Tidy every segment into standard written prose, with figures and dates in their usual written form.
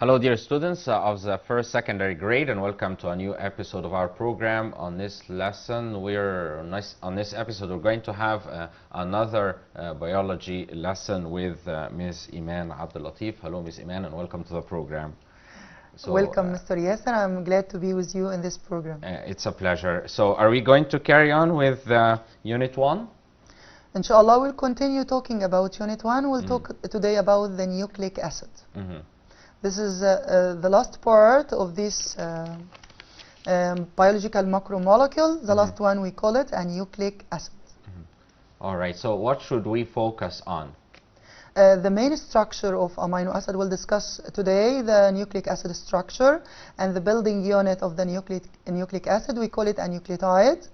Hello, dear students of the first secondary grade, and welcome to a new episode of our program. On this lesson, on this episode, we're going to have another biology lesson with Ms. Iman Abdulatif. Hello, Ms. Iman, and welcome to the program. Welcome, Mr. Yasser. I'm glad to be with you in this program. It's a pleasure. So, are we going to carry on with Unit 1? Inshallah, we'll continue talking about Unit 1. We'll talk today about the nucleic acid. This is the last part of this biological macromolecule. The last one, we call it a nucleic acid. All right, so what should we focus on? The main structure of amino acid we'll discuss today, the nucleic acid structure and the building unit of the nucleic acid. We call it a nucleotide.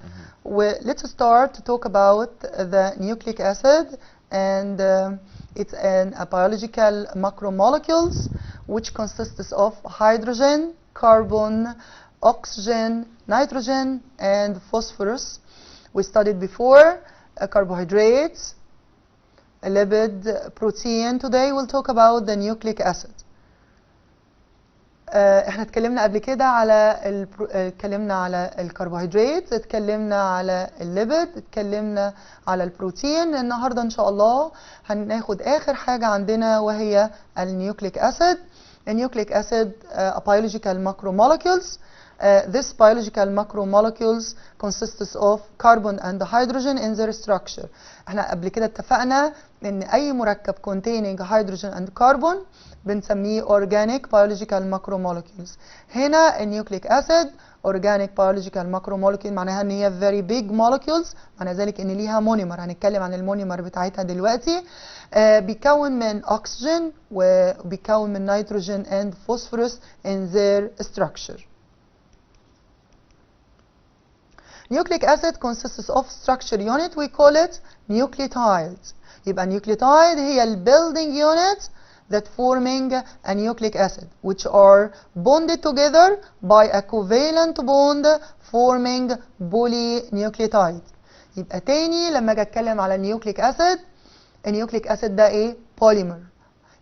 Let's start to talk about the nucleic acid, and it's a biological macromolecules which consists of hydrogen, carbon, oxygen, nitrogen, and phosphorus. We studied before carbohydrates, lipid, protein. Today we'll talk about the nucleic acid. احنا اتكلمنا قبل كده على اتكلمنا على الكربوهيدرات، اتكلمنا على الليبيد، اتكلمنا على البروتين. النهارده ان شاء الله هناخد اخر حاجه عندنا وهي النيوكليك اسيد. النيوكليك اسيد biological macromolecules. This biological macromolecules consists of carbon and hydrogen in their structure. احنا قبل كده اتفقنا ان اي مركب containing hydrogen and carbon بنسميه organic biological macromolecules. هنا النيوكليك اسيد organic biological macromolecule معناها ان هي very big molecules، معنى ذلك ان ليها مونيمر. هنتكلم عن المونيمر بتاعتها دلوقتي. بيكون من oxygen وبيكون من nitrogen and phosphorus in their structure. Nucleic acid consists of structure unit, we call it nucleotides. يبقى nucleotide هي ال building unit that forming a nucleic acid, which are bonded together by a covalent bond forming polynucleotide. يبقى تاني لما اجي اتكلم على النيوكليك اسيد، النيوكليك اسيد ده ايه؟ بوليمر.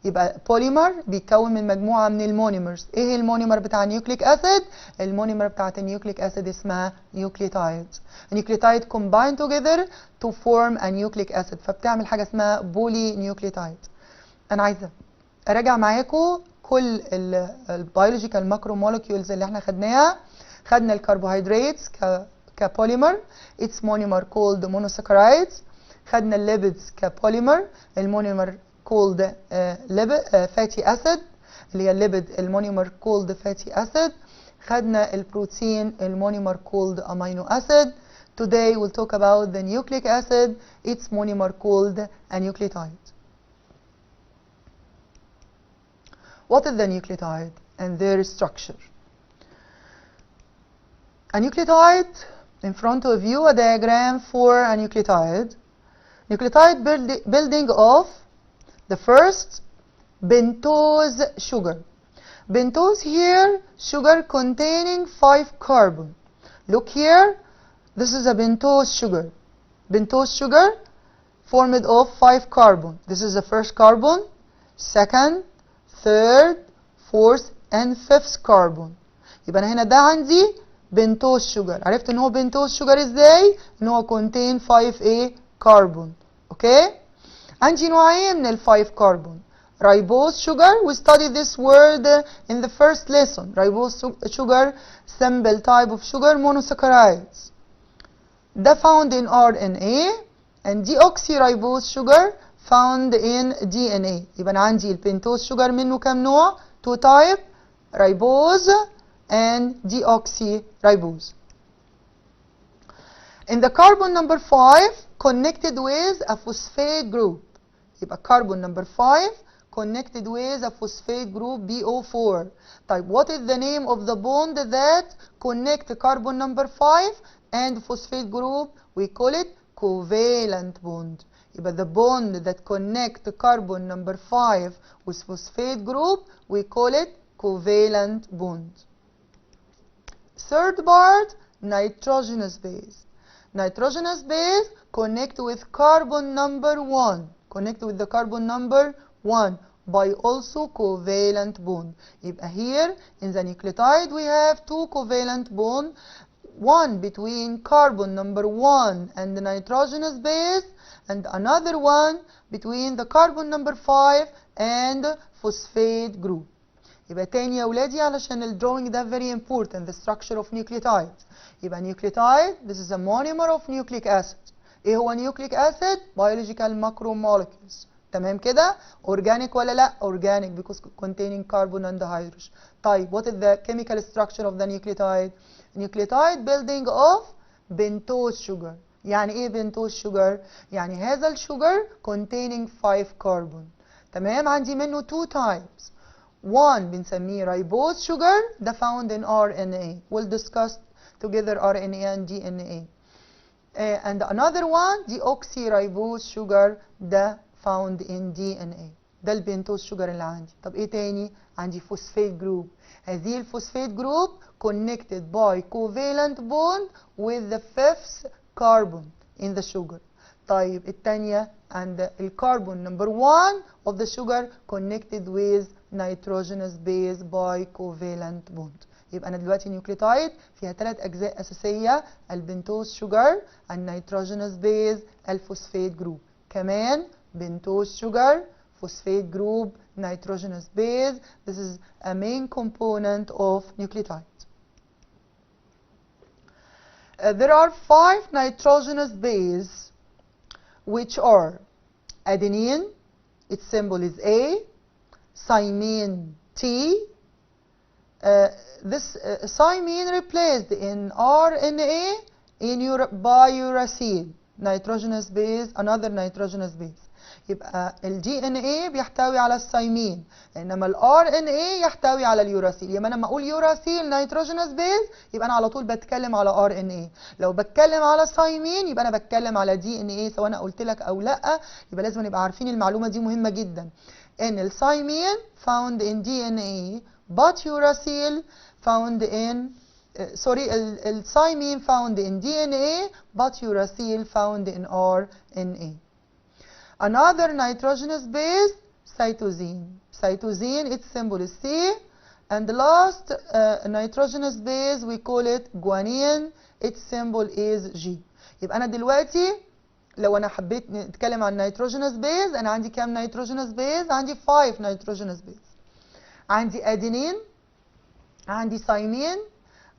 يبقى بوليمر بيتكون من مجموعه من المونيمرز. ايه المونيمر بتاع النيوكليك اسيد؟ المونيمر بتاعت النيوكليك اسيد اسمها نيوكليوتايد. النيوكليوتايد combine together to form a nucleic acid، فبتعمل حاجه اسمها بولي نيوكليوتايد. انا عايزه اراجع معاكم كل البيولوجيكال ماكرو مولكيولز اللي احنا خدناها. خدنا الكربوهيدرات كبوليمر، its monomer called monosaccharides. خدنا الليبيدز كبوليمر، المونيمر called fatty acid اللي هي الليبيد، المونيمر called fatty acid. خدنا البروتين، المونيمر called amino acid. Today we'll talk about the nucleic acid, its monomer called a nucleotide. What is the nucleotide and their structure? A nucleotide, in front of you a diagram for a nucleotide. Nucleotide building of the first pentose sugar. Pentose here, sugar containing 5 carbon. Look here, this is a pentose sugar. Pentose sugar formed of 5 carbon. This is the first carbon, second, third, fourth and fifth carbon. يبقى أنا هنا ده عندي بنتوز شوجر. عرفت ان هو بنتوز شوجر ازاي؟ ان هو contain 5 carbon. اوكي؟ عندي نوعين من ال 5 carbon. Ribose sugar, we studied this word in the first lesson. Ribose sugar, simple type of sugar, monosaccharides. ده found in RNA, and deoxyribose sugar found in DNA. يبقى أنا عندي البنتوز شوجر منه كام نوع؟ 2 type, ribose and deoxyribose. In the carbon number 5 connected with a phosphate group. يبقى carbon number 5 connected with a phosphate group BO4. طيب what is the name of the bond that connect carbon number 5 and phosphate group? We call it covalent bond. يبقى the bond that connect carbon number 5 with phosphate group, we call it covalent bond. Third part, nitrogenous base. Nitrogenous base connect with carbon number 1. Connect with the carbon number 1 by also covalent bond. يبقى here in the nucleotide we have two covalent bond, one between carbon number 1 and the nitrogenous base, and another one between the carbon number 5 and phosphate group. يبقى تاني يا ولادي علشان الدروينج ده very important, the structure of nucleotides. يبقى nucleotide, this is a monomer of nucleic acid. ايه هو nucleic acid؟ biological macromolecules. تمام كده؟ organic ولا لا؟ organic because containing carbon and hydrogen. طيب what is the chemical structure of the nucleotide? nucleotide building of pentose sugar. يعني ايه pentose sugar؟ يعني هذا الشوجر containing 5 carbon. تمام؟ عندي منه 2 types. one بنسميه ribose sugar ده found in RNA. We'll discuss together RNA and DNA. And another one deoxyribose sugar ده found in DNA. ده البنتوز شوجر اللي عندي. طب ايه تاني؟ عندي فوسفات جروب. هذه الفوسفات جروب connected by covalent bond with the 5th carbon in the sugar. طيب التانية عند الكربون number 1 of the sugar connected with nitrogenous base by covalent bond. يبقى انا دلوقتي نيوكليوتايد فيها 3 اجزاء اساسيه، البنتوز شوجر، النيتروجينوس بيز، الفوسفات جروب. كمان بنتوز شوجر، phosphate group, nitrogenous base. This is a main component of nucleotide. There are 5 nitrogenous bases which are adenine, its symbol is A, thymine T. This thymine replaced in RNA by uracil, nitrogenous base, another nitrogenous base. يبقى ال DNA بيحتوي على الثايمين، انما ال RNA يحتوي على اليوراسيل. يبقى انا لما اقول يوراسيل نيتروجينوس بيز يبقى انا على طول بتكلم على RNA. لو بتكلم على ثايمين يبقى انا بتكلم على DNA، سواء انا قلت لك او لا. يبقى لازم نبقى عارفين المعلومه دي مهمه جدا، ان الثايمين found in DNA but uracil found in الثايمين found in DNA but uracil found in RNA. Another nitrogenous base, cytosine. Cytosine, its symbol is C. And the last nitrogenous base, we call it guanine. Its symbol is G. يبقى أنا دلوقتي لو أنا حبيت نتكلم عن nitrogenous base، أنا عندي كام nitrogenous base؟ عندي 5 nitrogenous base. عندي adenine، عندي thymine،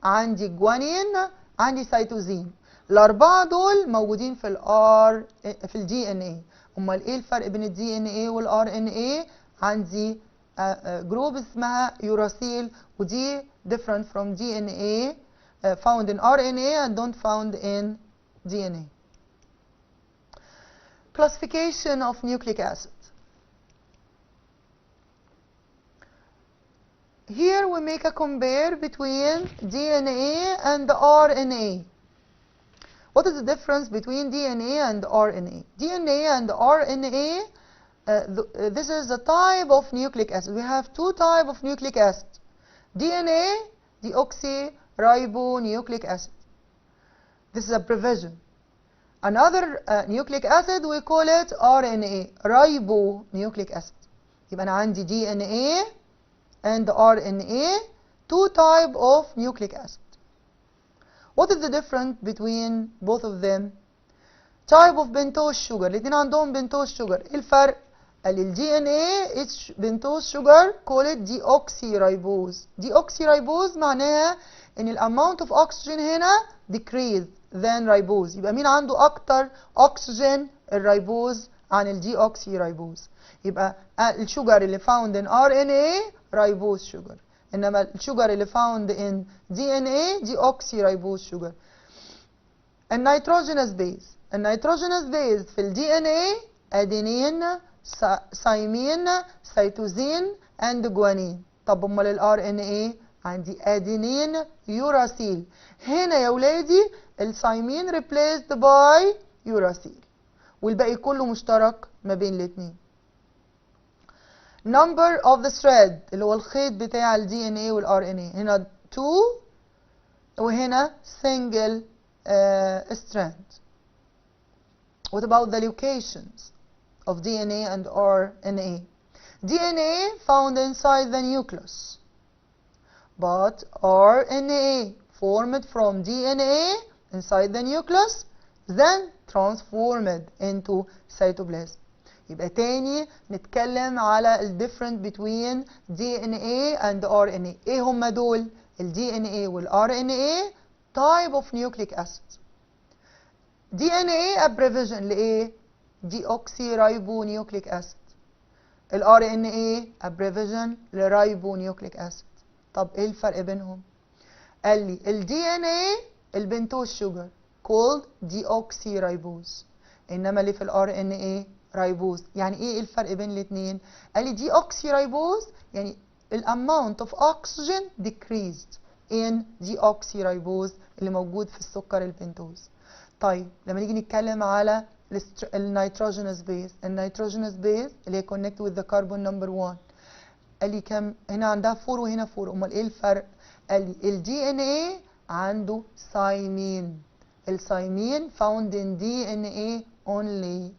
عندي guanine، عندي cytosine. الأربعة دول موجودين في ال DNA. امال ايه الفرق بين الدي ان ايه والار ان ايه؟ عندي جروب اسمها يوراسيل، ودي different from DNA found in RNA and don't found in DNA. Classification of nucleic acid. Here we make a compare between DNA and RNA. What is the difference between DNA and RNA? DNA and RNA, this is a type of nucleic acid. We have 2 types of nucleic acid. DNA, deoxyribonucleic acid. This is a provision. Another nucleic acid, we call it RNA, ribonucleic acid. يبقى أنا عندي DNA and RNA, 2 types of nucleic acid. What is the difference between both of them? Type of pentose sugar. الاثنين عندهم pentose sugar. ايه الفرق؟ قال ال DNA is pentose sugar called deoxyribose. Deoxyribose معناها ان ال amount of oxygen هنا decrease than ribose. يبقى مين عنده اكتر oxygen؟ الريبوز عن ال deoxyribose. يبقى الشوجر اللي found in RNA ribose sugar. انما الشوجر اللي found in DNA deoxyribose sugar. النيتروجينوس بيز. النيتروجينوس بيز في ال DNA adenine, thymine, cytosine and guanine. طب امال ال RNA عندي adenine, uracil. هنا يا ولادي الثايمين replaced by uracil والباقي كله مشترك ما بين الاثنين. number of the thread اللي هو الخيط بتاع ال DNA وال RNA هنا 2 وهنا single strand. What about the locations of DNA and RNA? DNA found inside the nucleus, but RNA formed from DNA inside the nucleus then transformed into cytoplasm. يبقى تاني نتكلم على ال difference between DNA and RNA. ايه هما دول؟ ال DNA وال RNA type of nucleic acid. DNA abbreviation لإيه؟ deoxyribonucleic acid. ال RNA abbreviation لribonucleic acid. طب ايه الفرق بينهم؟ قال لي ال DNA البنتوز شوجر called deoxyribose، انما اللي في ال RNA رايبوز. يعني ايه الفرق بين الاثنين؟ قال لي deoxyribose يعني ال amount of oxygen decreased in deoxyribose اللي موجود في السكر البنتوز. طيب لما نيجي نتكلم على النيتروجينوس بيز، النيتروجينوس بيز اللي هي connect with the carbon number 1، قال لي كم هنا عندها 4 وهنا 4، امال ايه الفرق؟ قال لي ال DNA عنده ثايمين، الثايمين found in DNA only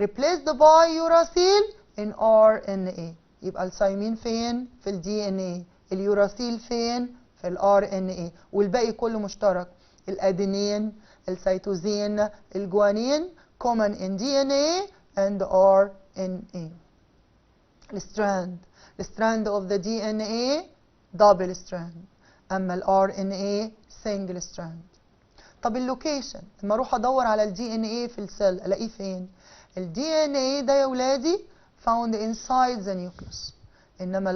replaced by uracil in RNA. يبقى الثايمين فين؟ في ال DNA، اليوراسيل فين؟ في ال RNA، والباقي كله مشترك، الادينين، السيتوزين، الجوانين common in DNA and RNA. الستراند of the DNA double strand، اما ال RNA single strand. طب اللوكيشن لما اروح ادور على ال DNA في السيل الاقيه فين؟ ال DNA ده يا ولادي found inside the nucleus، انما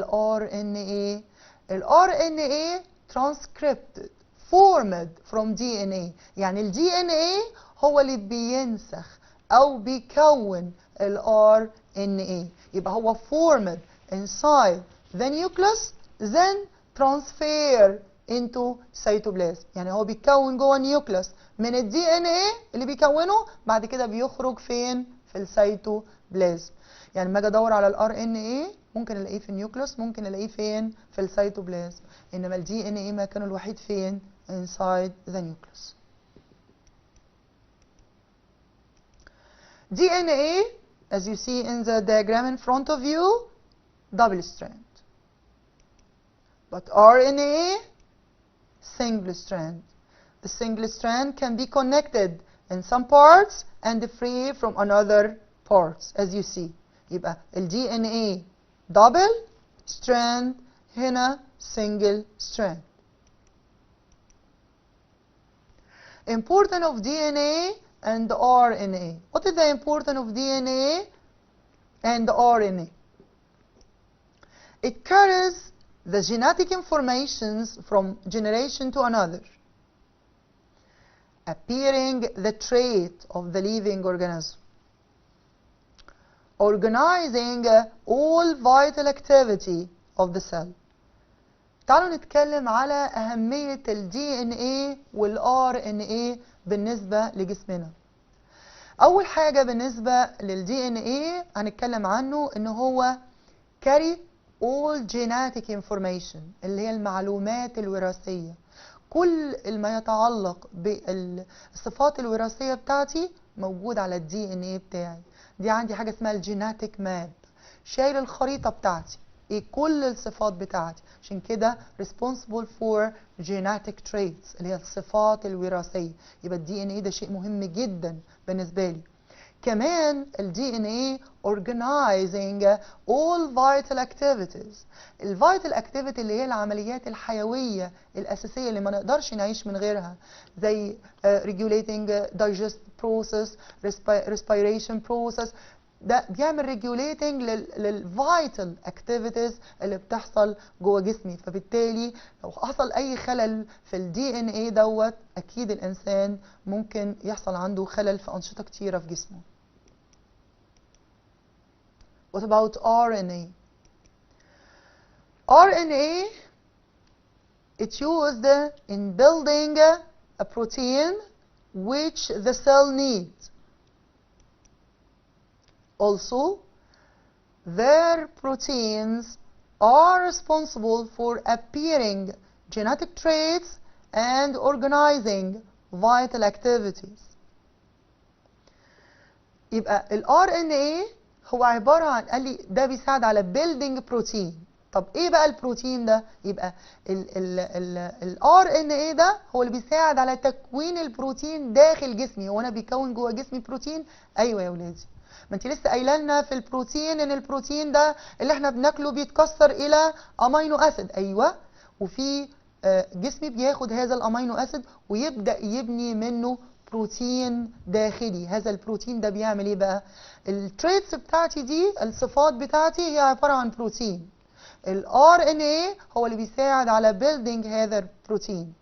ال RNA transcripted formed from DNA. يعني ال DNA هو اللي بينسخ او بيكون ال RNA، يبقى هو formed inside the nucleus then transfer into cytoplasm. يعني هو بيتكون جوه النيوكليوس من ال DNA اللي بيكونه، بعد كده بيخرج فين؟ في السيتوبلازم. يعني لما اجي ادور على ال RNA ممكن الاقيه في النيوكليوس، ممكن الاقيه فين؟ في السيتوبلازم، انما ال DNA مكانه الوحيد فين؟ inside the nucleus. DNA as you see in the diagram in front of you double strand, but RNA single strand. The single strand can be connected in some parts and free from another parts as you see. يبقى ال DNA double strand، هنا single strand. Importance of DNA and RNA. What is the importance of DNA and RNA? It carries the genetic informations from generation to another, appearing the trait of the living organism, organizing all vital activity of the cell. تعالوا نتكلم على أهمية ال DNA وال RNA بالنسبة لجسمنا. أول حاجة بالنسبة لل DNA هنتكلم عنه إن هو carry all genetic information اللي هي المعلومات الوراثية. كل ما يتعلق بالصفات الوراثية بتاعتي موجود على ال DNA بتاعي. دي عندي حاجة اسمها الجيناتيك ماب، شايل الخريطة بتاعتي، ايه كل الصفات بتاعتي، عشان كده responsible for genetic traits اللي هي الصفات الوراثية. يبقى ال DNA ده شيء مهم جدا بالنسبة لي. كمان ال DNA organizing all vital activities. ال vital activity اللي هي العمليات الحيوية الأساسية اللي ما نقدرش نعيش من غيرها، زي regulating digest process, respiration process. ده بيعمل regulating للفيتال activities اللي بتحصل جوه جسمي. فبالتالي لو حصل أي خلل في ال DNA دوت أكيد الإنسان ممكن يحصل عنده خلل في أنشطة كتيرة في جسمه. What about RNA? RNA it's used in building a protein which the cell needs. Also, their proteins are responsible for appearing genetic traits and organizing vital activities. يبقى ال RNA هو عبارة عن، قال لي ده بيساعد على building بروتين. طب ايه بقى البروتين ده؟ يبقى ال RNA ده هو اللي بيساعد على تكوين البروتين داخل جسمي. هو انا بيكون جوه جسمي بروتين؟ ايوه يا ولادي. ما انت لسه قايله لنا في البروتين ان البروتين ده اللي احنا بناكله بيتكسر الى امينو اسيد. ايوه، وفي جسمي بياخد هذا الامينو اسيد ويبدا يبني منه بروتين داخلي. هذا البروتين ده بيعمل ايه بقى؟ التريتس بتاعتي دي، الصفات بتاعتي، هي عباره عن بروتين. ال RNA هو اللي بيساعد على building هذا البروتين.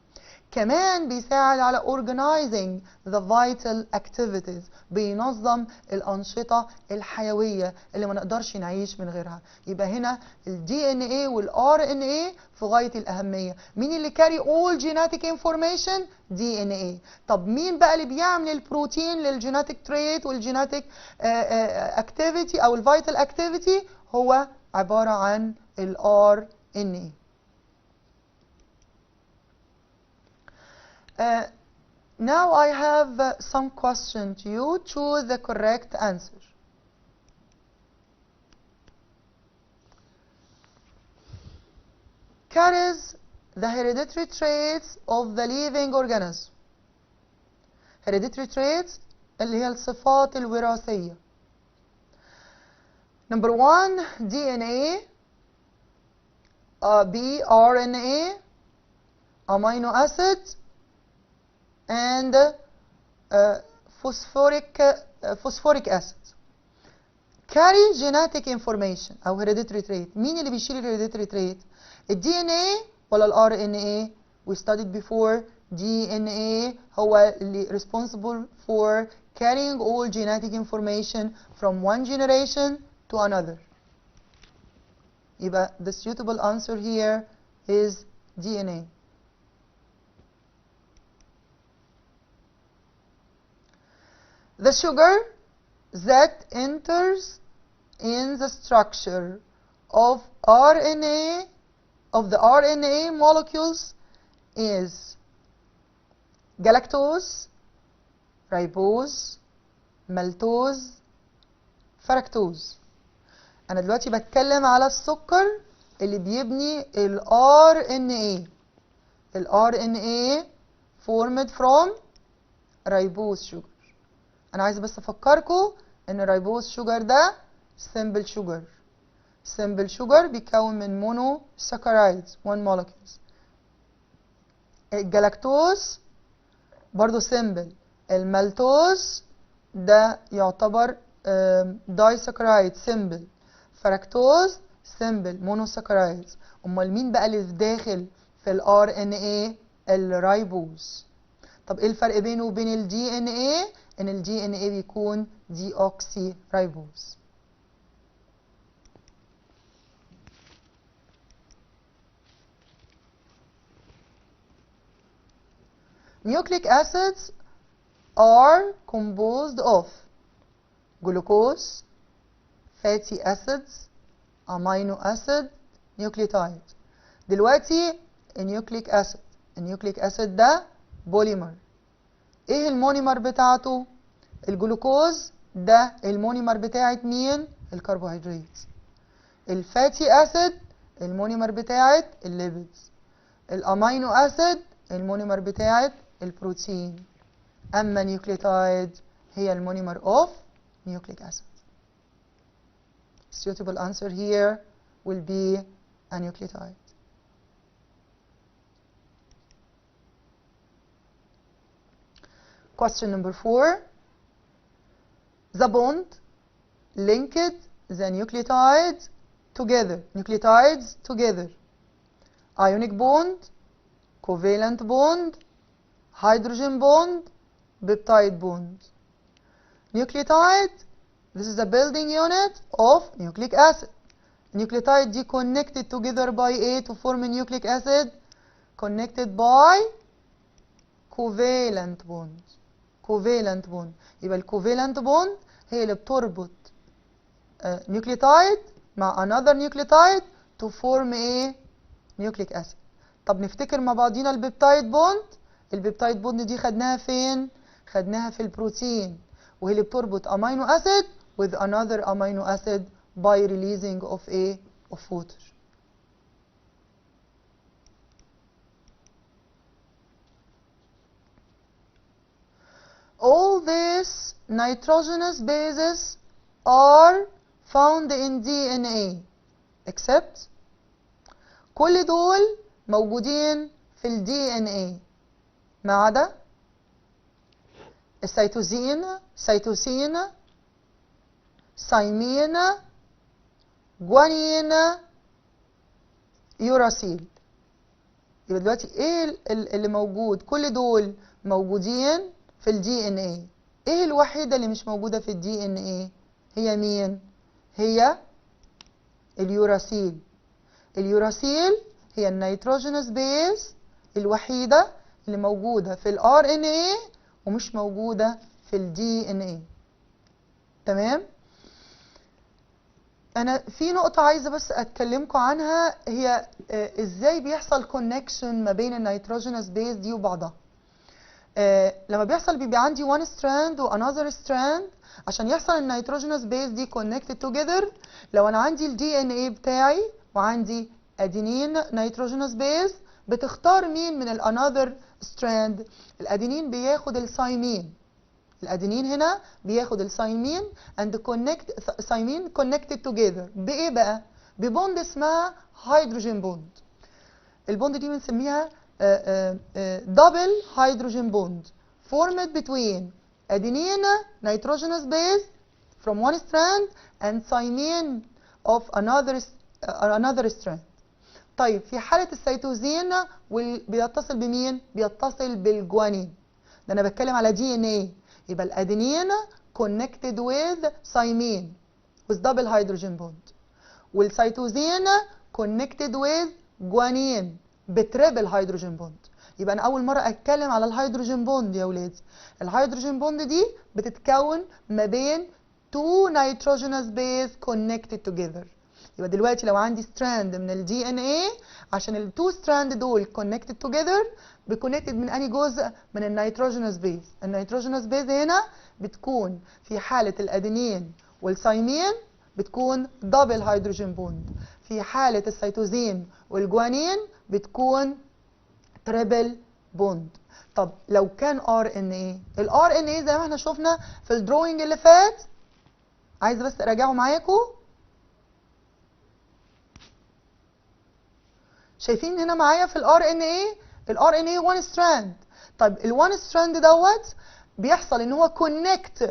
كمان بيساعد على organizing the vital activities، بينظم الأنشطة الحيوية اللي ما نقدرش نعيش من غيرها. يبقى هنا ال DNA وال RNA في غاية الأهمية. مين اللي carry all genetic information؟ DNA. طب مين بقى اللي بيعمل البروتين للجيناتيك تريت والجيناتيك activity أو الفيتال activity؟ هو عبارة عن ال RNA. Now I have some question to you. Choose the correct answer. Carries the hereditary traits of the living organism. Hereditary traits اللي هي الصفات الوراثية. Number 1 DNA, B RNA, amino acid, and phosphoric acid. Carry genetic information أو hereditary trait. مين اللي بيشيل hereditary trait؟ ال DNA ولا ال RNA؟ We studied before DNA هو اللي responsible for carrying all genetic information from one generation to another. يبقى the suitable answer here is DNA. The sugar that enters in the structure of the RNA molecules is galactose, ribose, maltose, fructose. أنا دلوقتي بتكلم على السكر اللي بيبني ال RNA. ال RNA formed from ribose sugar. أنا عايز بس أفكركم إن الريبوز شوجر ده simple sugar. simple sugar بيتكون من monosaccharides 1 molecules. الجلاكتوز برضو simple. المالتوز ده يعتبر disaccharide simple. فركتوز simple monosaccharides. أمال مين بقى اللي في داخل في ال RNA؟ الريبوز. طب إيه الفرق بينه وبين ال DNA؟ إن ال DNA بيكون deoxy ribose. Nucleic acids are composed of glucose, fatty acids, amino acid, nucleotide. دلوقتي النيوكليك أسيد ده بوليمر. ايه المونيمر بتاعته؟ الجلوكوز ده المونيمر بتاعت مين؟ الكربوهيدرات. الفاتي اسيد المونيمر بتاعت الليبيدز. الامينو اسيد المونيمر بتاعت البروتين. اما نيوكليوتايد هي المونيمر اوف نيوكليك اسيد. Suitable answer here will be a nucleotide. Question number 4. The bond linked the nucleotides together. Ionic bond, covalent bond, hydrogen bond, peptide bond. Nucleotide, this is the building unit of nucleic acid. Nucleotide is connected together by A to form a nucleic acid, connected by covalent bond. يبقى الكوفالنت بوند هي اللي بتربط نيوكليوتايد مع another nucleotide to form a nucleic acid. طب نفتكر مع بعضينا البيبتايد بوند دي خدناها فين؟ خدناها في البروتين، وهي اللي بتربط امينو اسيد with another amino acid by releasing of water. All these nitrogenous bases are found in DNA except كل دول موجودين في ال DNA ما عدا السيتوزين، سيتوسين، ثايمين، جوانين، يوراسيل. يبقى دلوقتي ايه اللي موجود؟ كل دول موجودين في ال DNA. ايه الوحيدة اللي مش موجودة في ال DNA؟ هي مين؟ هي اليوراسيل. اليوراسيل هي النيتروجينوس بيز الوحيدة اللي موجودة في ال RNA ومش موجودة في ال DNA. تمام؟ أنا في نقطة عايزة بس أتكلمكم عنها، هي إزاي بيحصل كونكشن ما بين النيتروجينوس بيز دي وبعضها. لما بيبقى عندي one strand و another strand، عشان يحصل النيتروجينوس بيز دي connected together، لو أنا عندي ال DNA بتاعي وعندي أدينين نيتروجينوس بيز، بتختار مين من ال another strand؟ الأدينين بياخد الثايمين. الأدينين هنا بياخد الثايمين and ثايمين connected together بإيه بقى؟ ببوند اسمها هيدروجين بوند. البوند دي بنسميها double hydrogen bond formed between adenine nitrogenous base from one strand and thymine of another strand. طيب في حالة السيتوزين بيتصل بمين؟ بيتصل بالجوانين. ده أنا بتكلم على DNA. يبقى الأدينين connected with thymine with double hydrogen bond، والسيتوزين connected with جوانين بتريبل هيدروجين بوند. يبقى انا اول مره اتكلم على الهيدروجين بوند يا ولاد. الهيدروجين بوند دي بتتكون ما بين two nitrogenous base connected together. يبقى دلوقتي لو عندي ستراند من ال DNA، عشان ال two strand دول connected together بكونكتد من انهي جزء؟ من النيتروجينوس بيز. النيتروجينوس بيز هنا بتكون في حاله الادينين والثايمين بتكون دبل هيدروجين بوند، في حاله السيتوزين والجوانين بتكون تريبل بوند. طب لو كان RNA، ال RNA زي ما احنا شفنا في الدروينج اللي فات، عايزه بس اراجعه معاكم. شايفين هنا معايا في ال RNA one strand. طيب ال one strand دوت بيحصل ان هو connect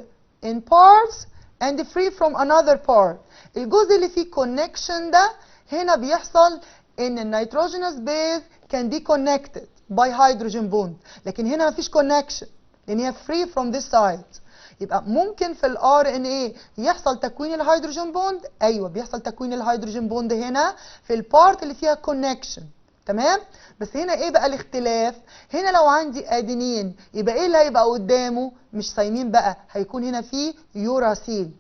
in parts and free from another part. الجزء اللي فيه connection ده هنا بيحصل ان النيتروجينوس بيز can be connected by hydrogen bond، لكن هنا مفيش connection لان هي free from this side. يبقى ممكن في ال RNA يحصل تكوين الهيدروجين بوند. ايوه بيحصل تكوين الهيدروجين بوند هنا في البارت اللي فيها connection. تمام؟ بس هنا ايه بقى الاختلاف؟ هنا لو عندي ادينين يبقى ايه اللي هيبقى قدامه؟ مش ثايمين بقى، هيكون هنا في يوراسيل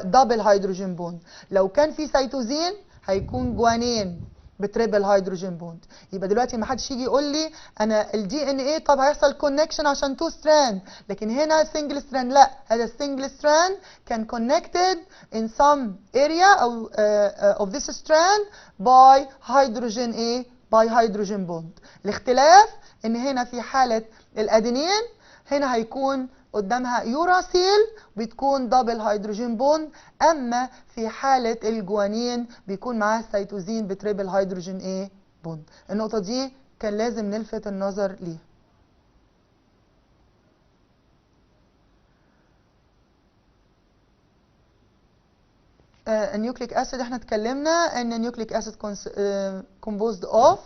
دبل هيدروجين بوند. لو كان في سيتوزين هيكون جوانين بتريبل هيدروجين بوند. يبقى دلوقتي ما حدش يجي يقول لي انا الدي ان ايه طب هيحصل كونكشن عشان تو ستراند، لكن هنا سنجل ستراند. لا، هذا السنجل ستراند كان connected in some area of this strand by hydrogen A by hydrogen bond. الاختلاف ان هنا في حالة الادينين هنا هيكون قدامها يوراسيل بتكون دبل هيدروجين بوند، اما في حالة الجوانين بيكون معاها السيتوزين بتريبل هيدروجين ايه بوند. النقطة دي كان لازم نلفت النظر ليها. النيوكليك اسيد احنا اتكلمنا ان النيوكليك اسيد composed of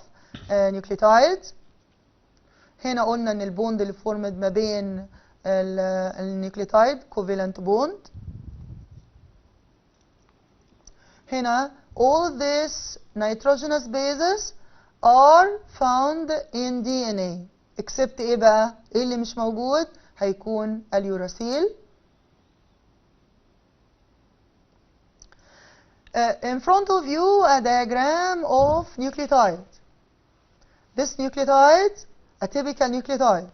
nucleotides. هنا قلنا ان البوند اللي فورمد ما بين النيوكليوتايد covalent bond. هنا all these nitrogenous bases are found in DNA except ايه بقى؟ ايه اللي مش موجود؟ هيكون اليوراسيل. In front of you a diagram of nucleotide. This nucleotide, a typical nucleotide.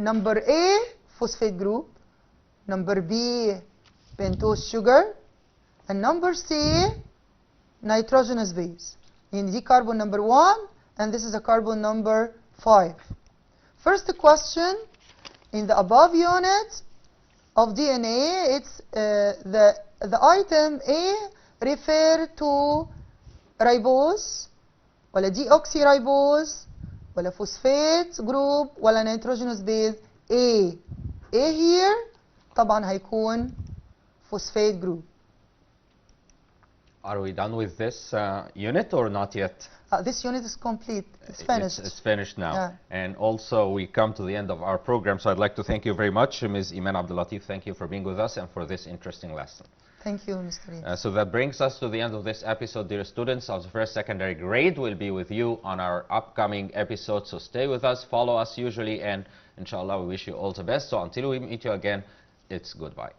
Number A phosphate group, number B, pentose sugar, and number C, nitrogenous base. In the carbon number 1, and this is a carbon number 5. First question, in the above unit of DNA, it's the item A refer to ribose, ولا deoxyribose, ولا phosphate group, ولا nitrogenous base. A here طبعا هيكون phosphate group. Are we done with this unit or not yet? This unit is complete. It's finished. It's finished now. Yeah. And also we come to the end of our program, so I'd like to thank you very much, Ms. Iman Abdulatif. Thank you for being with us and for this interesting lesson. Thank you, Mr. Reed. So that brings us to the end of this episode. Dear students of the first secondary grade, we'll be with you on our upcoming episodes, so stay with us, follow us usually, and inshallah we wish you all the best. So until we meet you again, it's goodbye.